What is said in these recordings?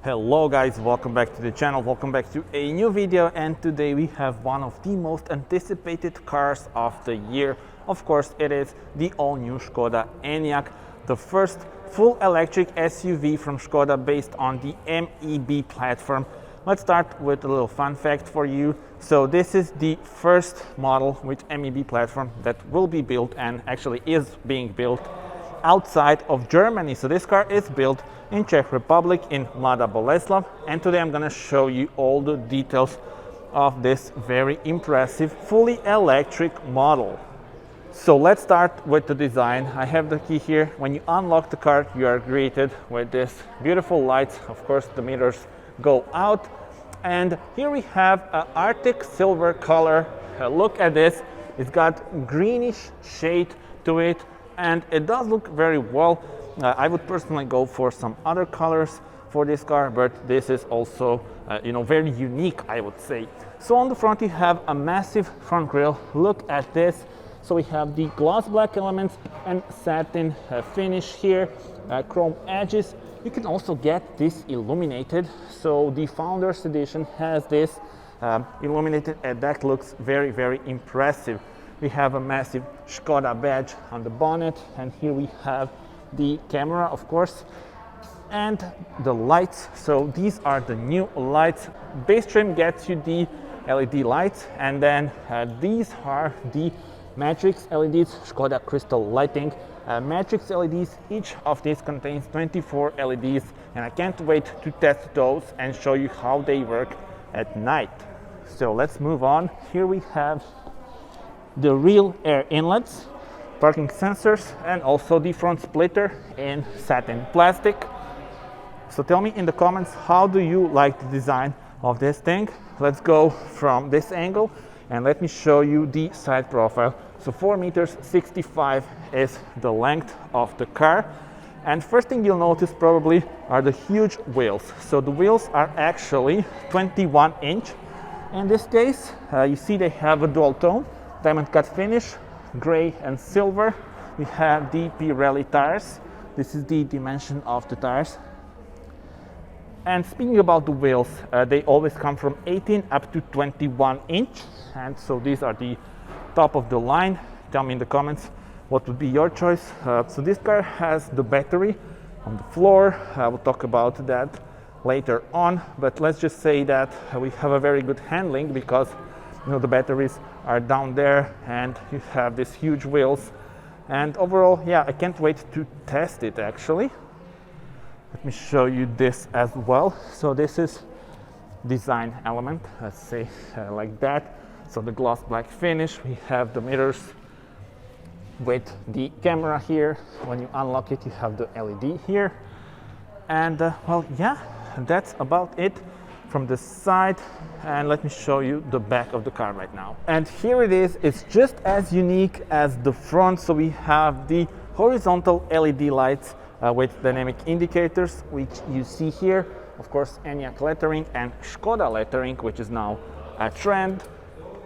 Hello guys, welcome back to the channel, welcome back to a new video, and today we have one of the most anticipated cars of the year. Of course, it is the all-new Škoda ENYAQ, the first full electric SUV from Škoda based on the MEB platform. Let's start with a little fun fact for you. So this is the first model with MEB platform that will be built and actually is being built outside of Germany. So this car is built in Czech Republic in Mladá Boleslav, and today I'm going to show you all the details of this very impressive fully electric model. So let's start with the design. I have the key here. When you unlock the car, you are greeted with this beautiful lights. Of course, the mirrors go out, and here we have an Arctic silver color. Look at this. It's got greenish shade to it, and it does look very well. I would personally go for some other colors for this car, but this is also very unique, I would say. So on the front you have a massive front grille. Look at this. So we have the gloss black elements and satin finish here, chrome edges. You can also get this illuminated. So the Founders Edition has this illuminated, and that looks very, very impressive. We have a massive Škoda badge on the bonnet, and here we have the camera, of course, and the lights. So these are the new lights. Base trim gets you the LED lights, and then these are the Matrix LEDs, Škoda Crystal Lighting. Matrix LEDs, each of these contains 24 LEDs, and I can't wait to test those and show you how they work at night. So let's move on. Here we have the rear air inlets, parking sensors, and also the front splitter in satin plastic. So tell me in the comments, how do you like the design of this thing? Let's go from this angle and let me show you the side profile. So 4.65 meters is the length of the car, and first thing you'll notice probably are the huge wheels. So the wheels are actually 21-inch. In this case, you see they have a dual tone diamond cut finish, gray and silver. We have the Pirelli tires. This is the dimension of the tires. And speaking about the wheels, they always come from 18 up to 21 inch. And so these are the top of the line. Tell me in the comments what would be your choice. So this car has the battery on the floor. I will talk about that later on, but let's just say that we have a very good handling because the batteries are down there, and you have these huge wheels. And overall, yeah, I can't wait to test it actually. Let me show you this as well. So this is design element, let's say like that. So the gloss black finish, we have the mirrors with the camera here. When you unlock it, you have the LED here. And well, yeah, that's about it from the side. And let me show you the back of the car right now. And here it is. It's just as unique as the front. So we have the horizontal LED lights with dynamic indicators, which you see here. Of course, ENYAQ lettering and Škoda lettering, which is now a trend.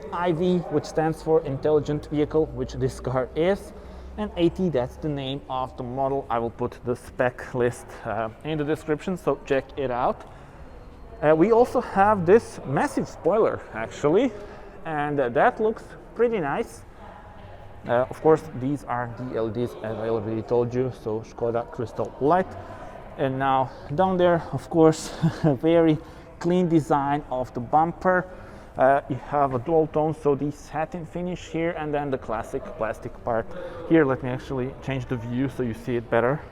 IV, which stands for Intelligent Vehicle, which this car is. And AT, that's the name of the model. I will put the spec list in the description, so check it out. We also have this massive spoiler actually, and that looks pretty nice. Of course, these are the LEDs as I already told you, so Škoda Crystal Light. And now down there, of course, a very clean design of the bumper. You have a dual tone, so the satin finish here, and then the classic plastic part here. Let me actually change the view so you see it better.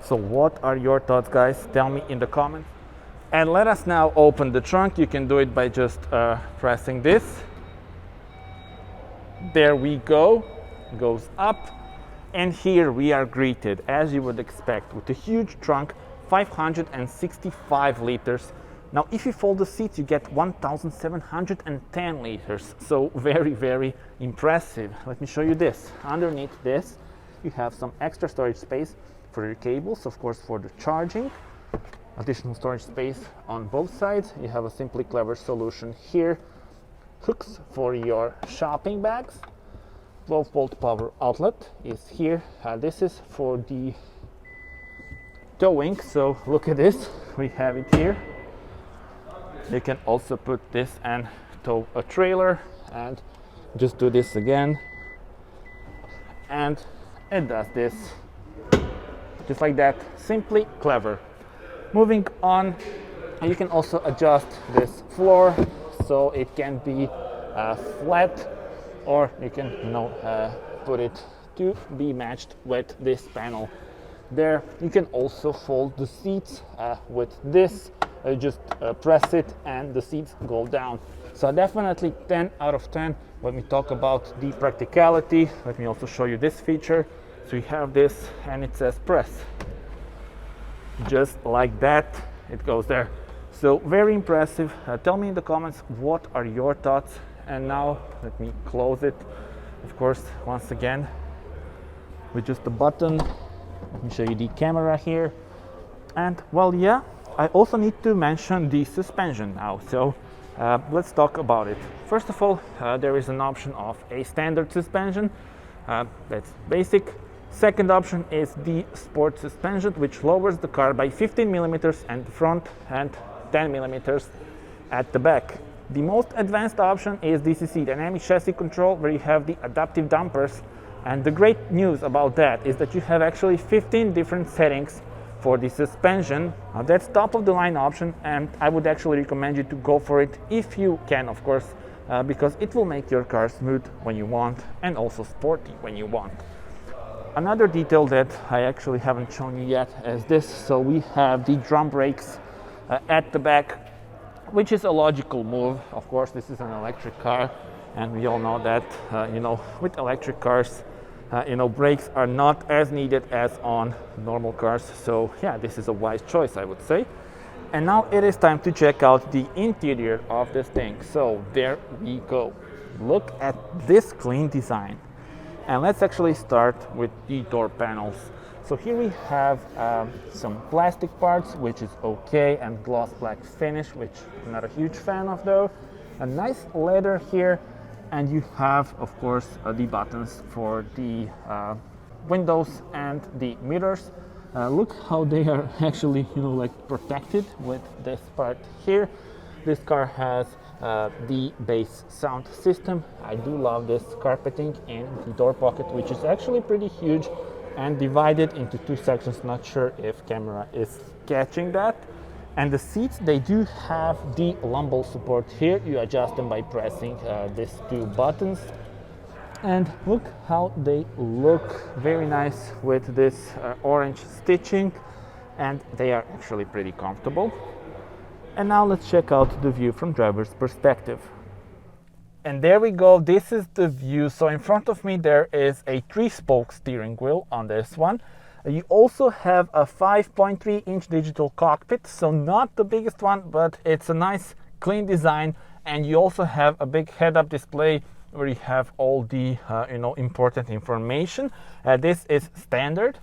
So what are your thoughts, guys? Tell me in the comments. And let us now open the trunk. You can do it by just pressing this. There we go. It goes up. And here we are greeted, as you would expect, with a huge trunk, 565 liters. Now, if you fold the seats, you get 1,710 liters. So very, very impressive. Let me show you this. Underneath this, you have some extra storage space for your cables, of course, for the charging. Additional storage space on both sides. You have a Simply Clever solution here. Hooks for your shopping bags. 12-volt power outlet is here. This is for the towing. So look at this, we have it here. You can also put this and tow a trailer, and just do this again, and it does this just like that. Simply clever. Moving on, you can also adjust this floor so it can be flat, or you can put it to be matched with this panel there. You can also fold the seats with this. Just press it and the seats go down. So definitely 10 out of 10 when we talk about the practicality. Let me also show you this feature. So you have this and it says press. Just like that, it goes there. So very impressive. Tell me in the comments what are your thoughts. And now let me close it. Of course, once again, with just a button. Let me show you the camera here. And well, yeah, I also need to mention the suspension now. So let's talk about it. First of all, there is an option of a standard suspension. That's basic. Second option is the sport suspension, which lowers the car by 15 millimeters at the front and 10 millimeters at the back. The most advanced option is DCC, dynamic chassis control, where you have the adaptive dampers. And the great news about that is that you have actually 15 different settings for the suspension. That's top of the line option, and I would actually recommend you to go for it if you can, of course, because it will make your car smooth when you want and also sporty when you want. Another detail that I actually haven't shown you yet is this. So we have the drum brakes at the back, which is a logical move. Of course, this is an electric car, and we all know that with electric cars, brakes are not as needed as on normal cars. So yeah, this is a wise choice, I would say. And now it is time to check out the interior of this thing. So there we go. Look at this clean design. And let's actually start with the door panels. So here we have some plastic parts, which is okay, and gloss black finish, which I'm not a huge fan of though. A nice leather here, and you have, of course, the buttons for the windows and the mirrors. Look how they are actually, protected with this part here. This car has the bass sound system. I do love this carpeting in the door pocket, which is actually pretty huge and divided into two sections. Not sure if camera is catching that. And the seats, they do have the lumbar support here. You adjust them by pressing these two buttons. And look how they look. Very nice with this orange stitching, and they are actually pretty comfortable. And now let's check out the view from driver's perspective. And there we go, this is the view. So in front of me there is a 3-spoke steering wheel on this one. You also have a 5.3-inch digital cockpit, so not the biggest one, but it's a nice clean design. And you also have a big head-up display where you have all the important information. This is standard.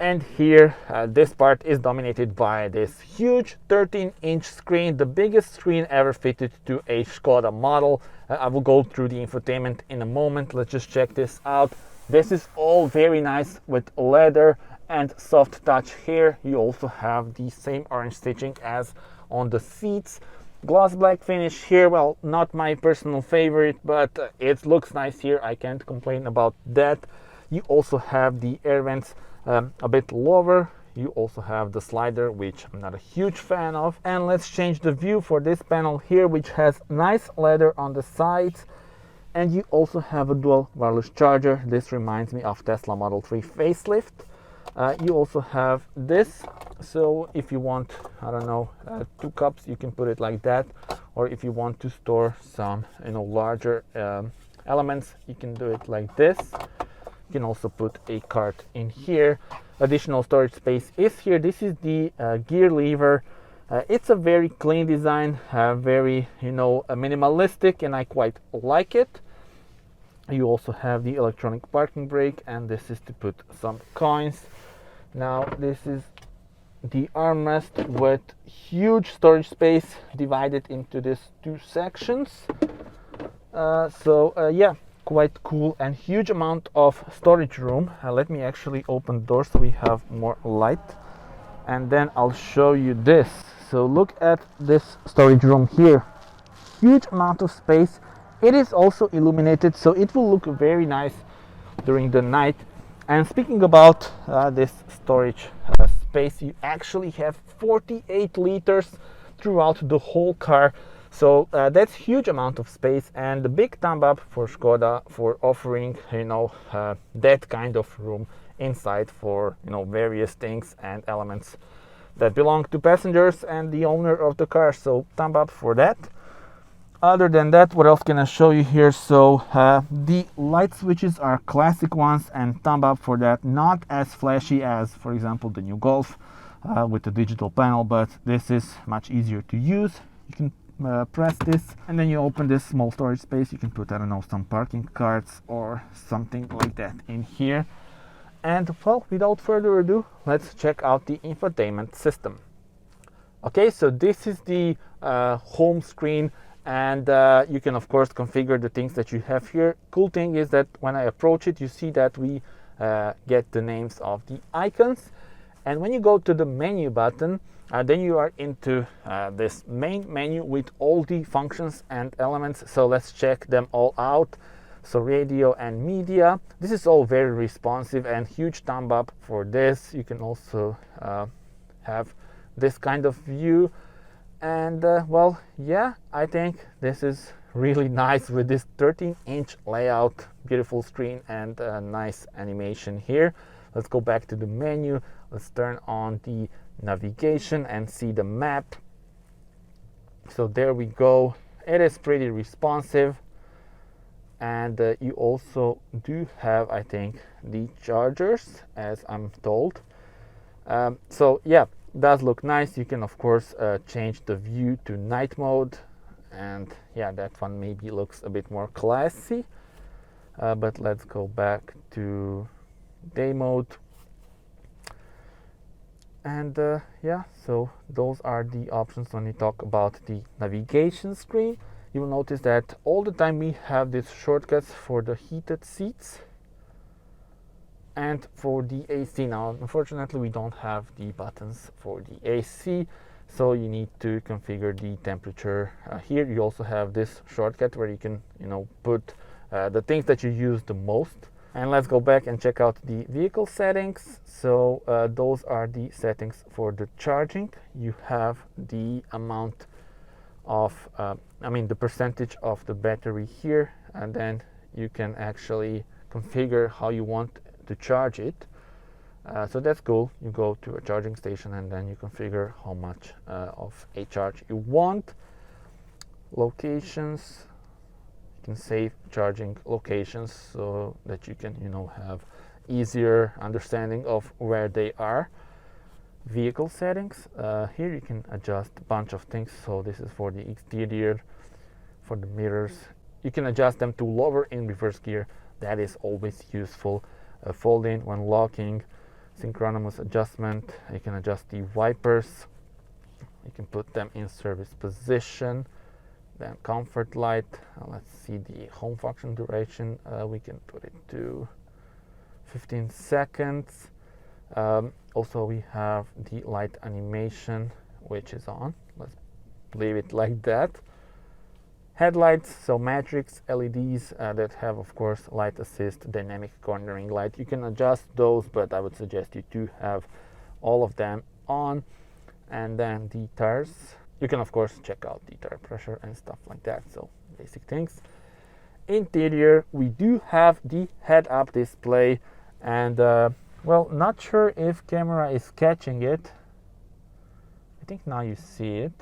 And here, this part is dominated by this huge 13-inch screen, the biggest screen ever fitted to a Škoda model. I will go through the infotainment in a moment. Let's just check this out. This is all very nice with leather and soft touch here. You also have the same orange stitching as on the seats. Gloss black finish here, well, not my personal favorite, but it looks nice here. I can't complain about that. You also have the air vents a bit lower. You also have the slider, which I'm not a huge fan of. And let's change the view for this panel here, which has nice leather on the sides. And you also have a dual wireless charger. This reminds me of Tesla Model 3 facelift. You also have this, so if you want, I don't know, 2 cups, you can put it like that. Or if you want to store some, larger elements, you can do it like this. You can also put a cart in here. Additional storage space is here. This is the gear lever. It's a very clean design, very minimalistic, and I quite like it. You also have the electronic parking brake, and this is to put some coins. Now this is the armrest with huge storage space divided into these 2 sections. Yeah, quite cool and huge amount of storage room. Let me actually open the door so we have more light. and then I'll show you this. So look at this storage room here, huge amount of space. It is also illuminated, so it will look very nice during the night. And speaking about this storage space, you actually have 48 liters throughout the whole car. So that's huge amount of space, and the big thumb up for Škoda for offering, you know, that kind of room inside for, you know, various things and elements that belong to passengers and the owner of the car. So thumb up for that. Other than that, what else can I show you here? So the light switches are classic ones, and thumb up for that. Not as flashy as, for example, the new Golf with the digital panel, but this is much easier to use. You can press this, and then you open this small storage space. You can put, I don't know, some parking cards or something like that in here. And well, without further ado, let's check out the infotainment system. Okay, so this is the home screen, and you can of course configure the things that you have here. Cool thing is that when I approach it, you see that we get the names of the icons, and when you go to the menu button, then you are into this main menu with all the functions and elements. So let's check them all out. So radio and media, this is all very responsive, and huge thumb up for this. You can also have this kind of view, and well, yeah, I think this is really nice with this 13-inch layout, beautiful screen, and nice animation here. Let's go back to the menu. Let's turn on the navigation and see the map. So there we go. It is pretty responsive, and you also do have, I think, the chargers, as I'm told. So yeah, does look nice. You can of course change the view to night mode, and yeah, that one maybe looks a bit more classy, but let's go back to day mode. And yeah, so those are the options when we talk about the navigation screen. You will notice that all the time we have these shortcuts for the heated seats and for the AC. Now, unfortunately, we don't have the buttons for the AC, so you need to configure the temperature. Here you also have this shortcut where you can, you know, put the things that you use the most. And let's go back and check out the vehicle settings. So those are the settings for the charging. You have the amount of, the percentage of the battery here, and then you can actually configure how you want to charge it. So that's cool. You go to a charging station and then you configure how much of a charge you want. Locations, you can save charging locations so that you can, you know, have easier understanding of where they are. Vehicle settings, here you can adjust a bunch of things. So this is for the exterior, for the mirrors. You can adjust them to lower in reverse gear. That is always useful. Fold in when locking, synchronous adjustment. You can adjust the wipers. You can put them in service position. Then comfort light. Let's see the home function duration. We can put it to 15 seconds. Also we have the light animation, which is on. Let's leave it like that. Headlights, so matrix LEDs that have of course light assist, dynamic cornering light. You can adjust those, but I would suggest you to have all of them on. And then the tires, you can of course check out the tire pressure and stuff like that, so basic things. Interior, we do have the head-up display, and well, not sure if camera is catching it. I think now you see it.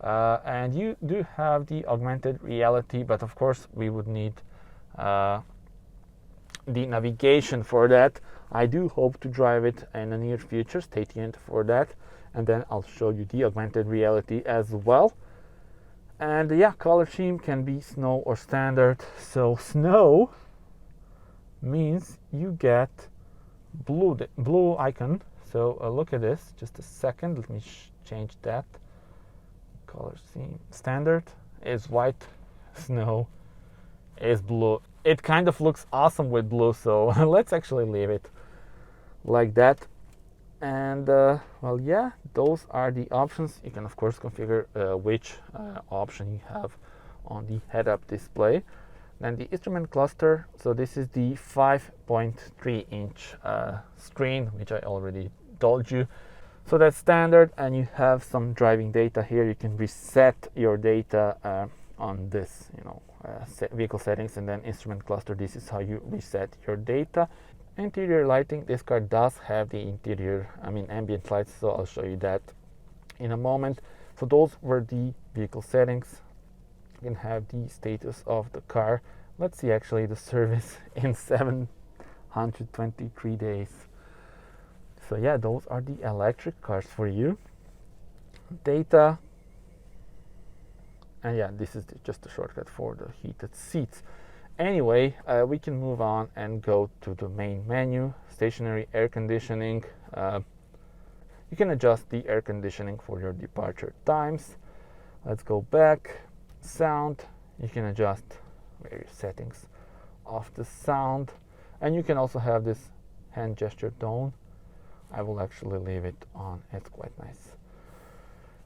And you do have the augmented reality, but of course we would need the navigation for that. I do hope to drive it in the near future. Stay tuned for that, and then I'll show you the augmented reality as well. And yeah, color scheme can be snow or standard. So snow means you get blue icon. So look at this, just a second, let me change that. Color scheme standard is white, snow is blue. It kind of looks awesome with blue, so let's actually leave it like that. And well, yeah, those are the options. You can of course configure which option you have on the head-up display. Then the instrument cluster, so this is the 5.3 inch screen, which I already told you. So that's standard, and you have some driving data here. You can reset your data on this, vehicle settings, and then instrument cluster. This is how you reset your data. Interior lighting, this car does have the interior, ambient lights, so I'll show you that in a moment. So those were the vehicle settings. You can have the status of the car. Let's see actually the service in 723 days. So yeah, those are the electric cars for you. Data, and yeah, this is just a shortcut for the heated seats. Anyway, we can move on and go to the main menu. Stationary air conditioning. You can adjust the air conditioning for your departure times. Let's go back. Sound, you can adjust various settings of the sound, and you can also have this hand gesture tone. I will actually leave it on, it's quite nice.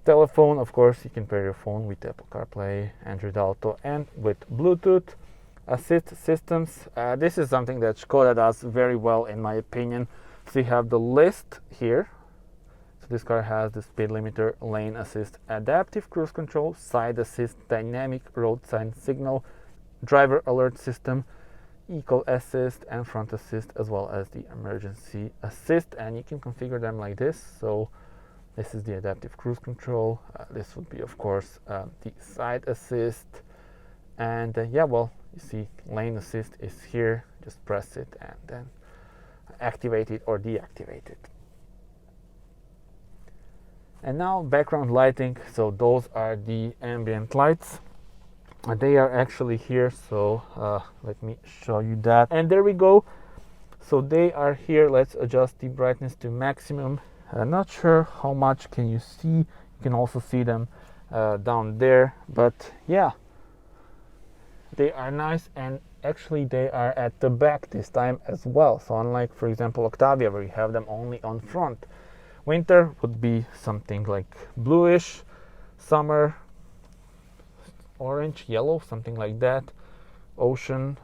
Telephone, of course, you can pair your phone with Apple CarPlay, Android Auto, and with Bluetooth. Assist systems, this is something that Škoda does very well in my opinion. So you have the list here. So this car has the speed limiter, lane assist, adaptive cruise control, side assist, dynamic road sign signal, driver alert system, eco assist, and front assist, as well as the emergency assist. And you can configure them like this. So this is the adaptive cruise control. This would be of course the side assist. And yeah, well, you see lane assist is here. Just press it and then activate it or deactivate it. And now background lighting. So those are the ambient lights. They are actually here, so let me show you that. And there we go. So they are here. Let's adjust the brightness to maximum. Not sure how much can you see. You can also see them down there, but yeah, they are nice, and actually they are at the back this time as well. So unlike, for example, Octavia, where you have them only on front. Winter would be something like bluish, summer orange, yellow, something like that. Ocean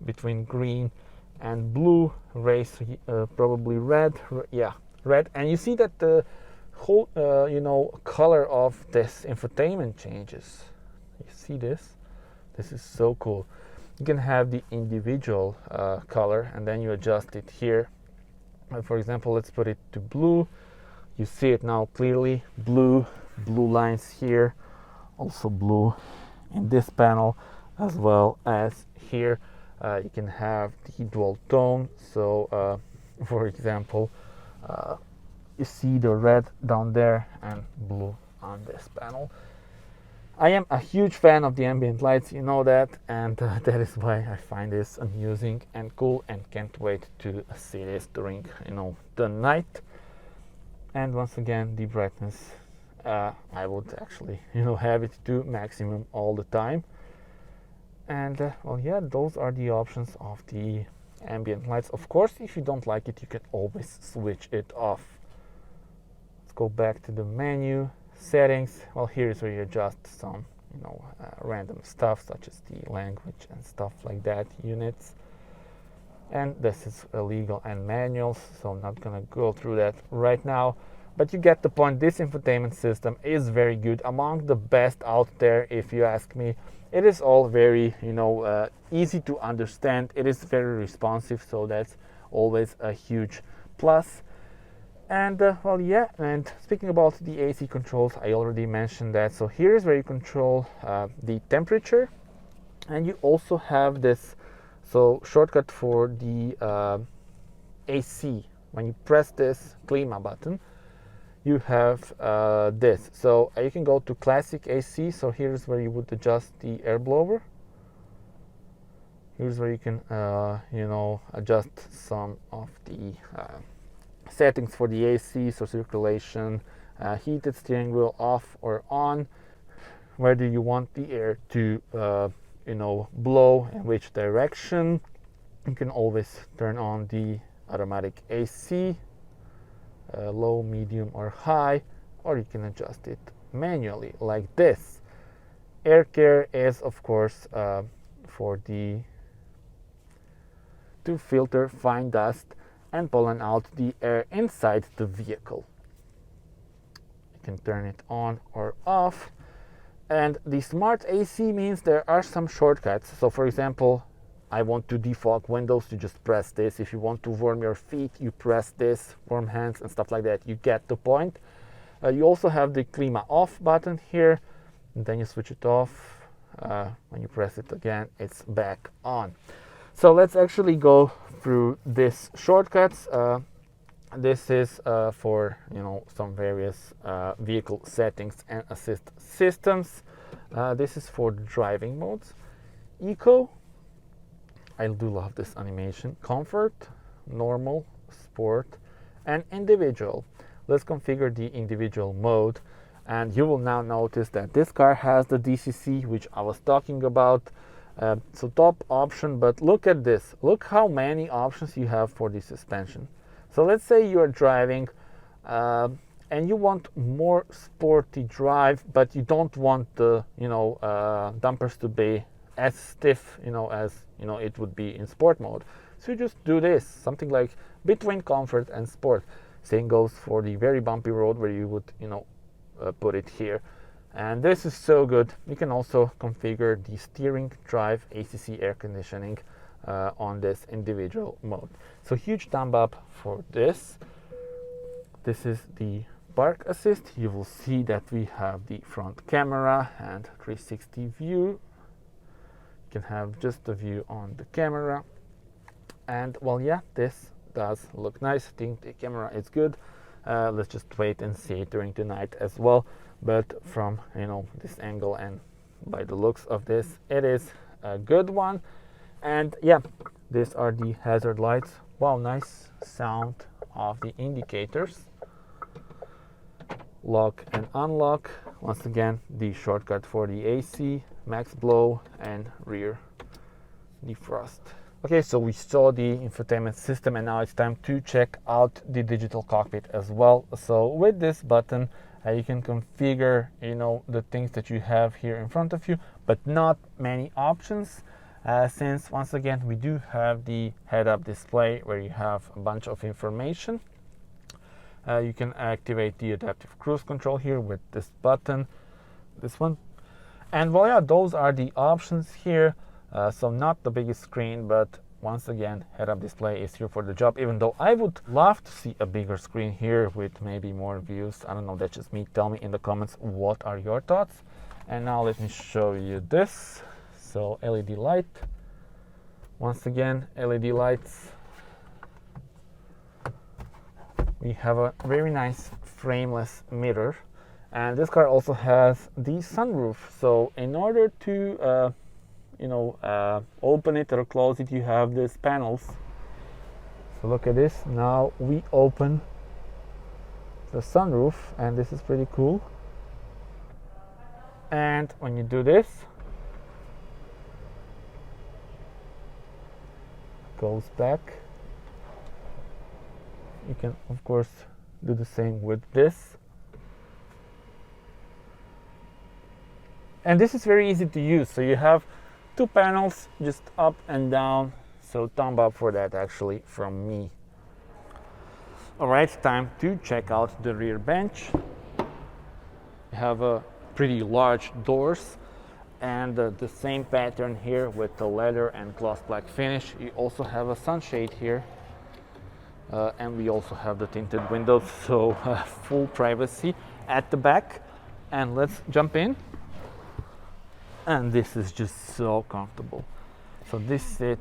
between green and blue. Race probably red. Yeah, red. And you see that the whole color of this infotainment changes. You see this? This is so cool. You can have the individual color, and then you adjust it here. For example, let's put it to blue. You see it now clearly. Blue lines here, also blue in this panel, as well as here. You can have the dual tone. So for example, you see the red down there and blue on this panel. I am a huge fan of the ambient lights, you know that, and that is why I find this amusing and cool, and can't wait to see this during the night. And once again, the brightness, I would actually have it to maximum all the time. And well, yeah, those are the options of the ambient lights. Of course, if you don't like it, you can always switch it off. Let's go back to the menu. Settings. Well, here's where you adjust some random stuff, such as the language and stuff like that, units. And this is legal and manuals, so I'm not gonna go through that right now, but you get the point. This infotainment system is very good, among the best out there, if you ask me. It is all very easy to understand. It is very responsive, so that's always a huge plus. And well, yeah, and speaking about the AC controls, I already mentioned that. So here is where you control the temperature, and you also have this shortcut for the AC. When you press this Klima button, you have this. So you can go to classic AC. So here's where you would adjust the air blower. Here's where you can adjust some of the settings for the AC, so circulation, heated steering wheel off or on, where do you want the air to blow, in which direction. You can always turn on the automatic AC, low, medium or high, or you can adjust it manually like this. Air care is of course to filter fine dust and pollen out the air inside the vehicle. You can turn it on or off. And the smart AC means there are some shortcuts. So for example, I want to defog windows, you just press this. If you want to warm your feet, you press this, warm hands and stuff like that. You get the point. You also have the Klima off button here, and then you switch it off. When you press it again, it's back on. So let's actually go through this shortcuts. This is for some various vehicle settings and assist systems. This is for the driving modes. Eco, I do love this animation. Comfort, normal, sport, and individual. Let's configure the individual mode, and you will now notice that this car has the DCC, which I was talking about. So top option, but look at this. Look how many options you have for the suspension. So let's say you are driving and you want more sporty drive, but you don't want the dampers to be as stiff as it would be in sport mode. So you just do this, something like between comfort and sport. Same goes for the very bumpy road where you would put it here. And this is so good. You can also configure the steering, drive, ACC, air conditioning on this individual mode. So huge thumb up for this. This is the park assist. You will see that we have the front camera and 360 view. You can have just the view on the camera. And well, yeah, this does look nice. I think the camera is good. Let's just wait and see it during the night as well. But from this angle and by the looks of this, it is a good one. And yeah, these are the hazard lights. Wow, nice sound of the indicators. Lock and unlock. Once again, the shortcut for the AC, max blow and rear defrost. Okay, so we saw the infotainment system, and now it's time to check out the digital cockpit as well. So with this button, you can configure the things that you have here in front of you, but not many options, since once again we do have the head-up display where you have a bunch of information. You can activate the adaptive cruise control here with this button, this one, and well, yeah, those are the options here. So not the biggest screen, but once again, head-up display is here for the job, even though I would love to see a bigger screen here with maybe more views. I don't know, that's just me. Tell me in the comments what are your thoughts. And now let me show you this. So LED light. Once again, LED lights. We have a very nice frameless mirror. And this car also has the sunroof. So in order to open it or close it, you have these panels. So look at this. Now we open the sunroof, and this is pretty cool. And when you do this, it goes back. You can of course do the same with this. And this is very easy to use. So you have two panels, just up and down. So thumb up for that actually from me. Alright, time to check out the rear bench. You have a pretty large doors and the same pattern here with the leather and gloss black finish. You also have a sunshade here, and we also have the tinted windows, so full privacy at the back. And let's jump in. And this is just so comfortable. So this seat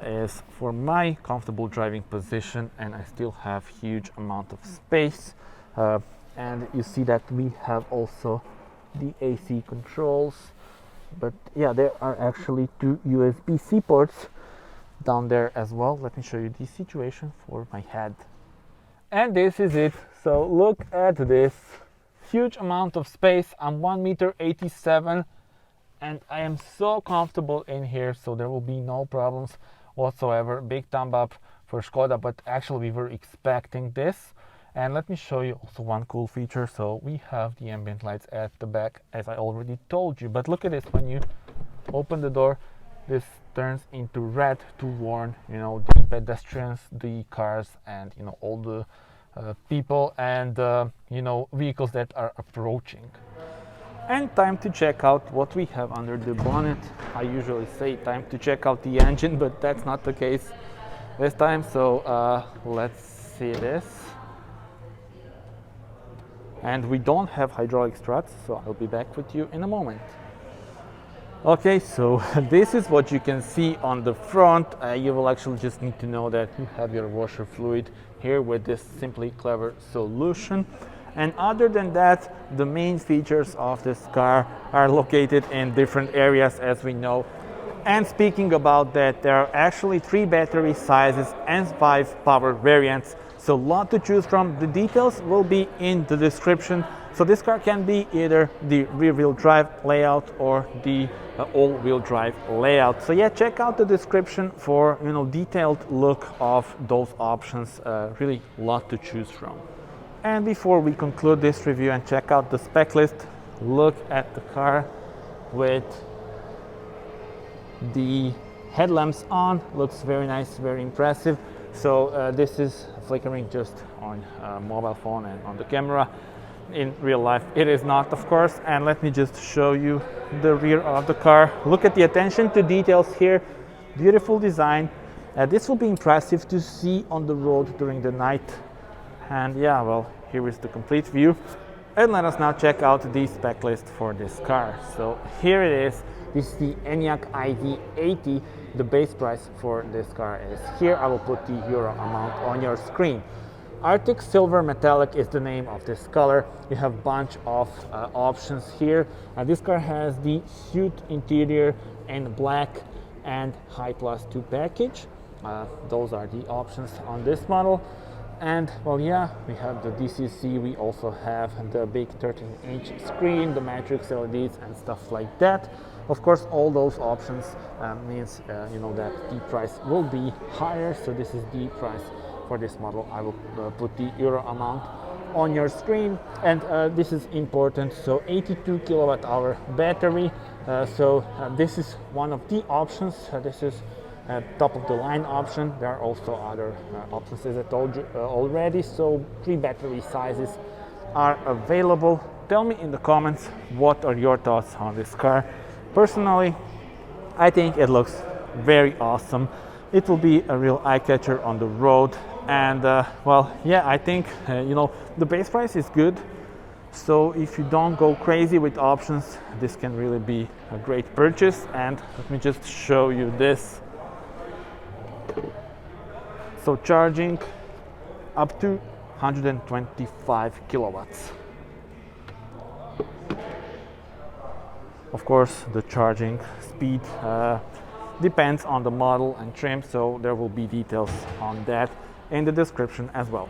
is for my comfortable driving position, and I still have huge amount of space. And you see that we have also the AC controls, but yeah, there are actually two USB-C ports down there as well. Let me show you the situation for my head. And this is it. So look at this huge amount of space. I'm 1.87 meters. And I am so comfortable in here, so there will be no problems whatsoever. Big thumb up for Škoda, but actually we were expecting this. And let me show you also one cool feature. So we have the ambient lights at the back, as I already told you, but look at this. When you open the door, this turns into red to warn, you know, the pedestrians, the cars, and, you know, all the people and you know, vehicles that are approaching. And time to check out what we have under the bonnet. I usually say time to check out the engine, but that's not the case this time. So let's see this. And we don't have hydraulic struts, so I'll be back with you in a moment. Okay, so this is what you can see on the front. You will actually just need to know that you have your washer fluid here with this Simply Clever solution. And other than that, the main features of this car are located in different areas, as we know. And speaking about that, there are actually 3 battery sizes and 5 power variants. So a lot to choose from. The details will be in the description. So this car can be either the rear-wheel drive layout or the all-wheel drive layout. So yeah, check out the description for, you know, detailed look of those options. Really a lot to choose from. And before we conclude this review and check out the spec list, look at the car with the headlamps on. Looks very nice, very impressive. So this is flickering just on mobile phone and on the camera. In real life it is not, of course. And let me just show you the rear of the car. Look at the attention to details here. Beautiful design. This will be impressive to see on the road during the night. And yeah, well, here is the complete view. And let us now check out the spec list for this car. So here it is. This is the ENYAQ ID80. The base price for this car is here. I will put the euro amount on your screen. Arctic Silver Metallic is the name of this color. You have a bunch of options here. This car has the suit interior in black and High Plus 2 package. Those are the options on this model. And well, yeah, we have the DCC. We also have the big 13-inch screen, the matrix LEDs and stuff like that. Of course, all those options means you know, that the price will be higher. So this is the price for this model. I will put the euro amount on your screen. And this is important. So 82 kilowatt hour battery. This is one of the options. This is top of the line option. There are also other options, as I told you already. So 3 battery sizes are available. Tell me in the comments what are your thoughts on this car. Personally, I think it looks very awesome. It will be a real eye catcher on the road. And well, yeah, I think you know, the base price is good. So if you don't go crazy with options, this can really be a great purchase. And let me just show you this. So charging up to 125 kilowatts. Of course, the charging speed depends on the model and trim, so there will be details on that in the description as well.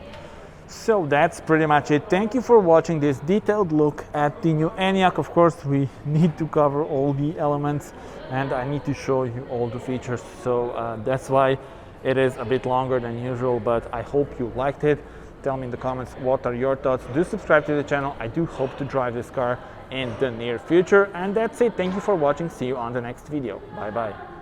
So that's pretty much it. Thank you for watching this detailed look at the new ENYAQ. Of course, we need to cover all the elements and I need to show you all the features. So that's why it is a bit longer than usual, but I hope you liked it. Tell me in the comments what are your thoughts. Do subscribe to the channel. I do hope to drive this car in the near future. And that's it. Thank you for watching. See you on the next video. Bye bye.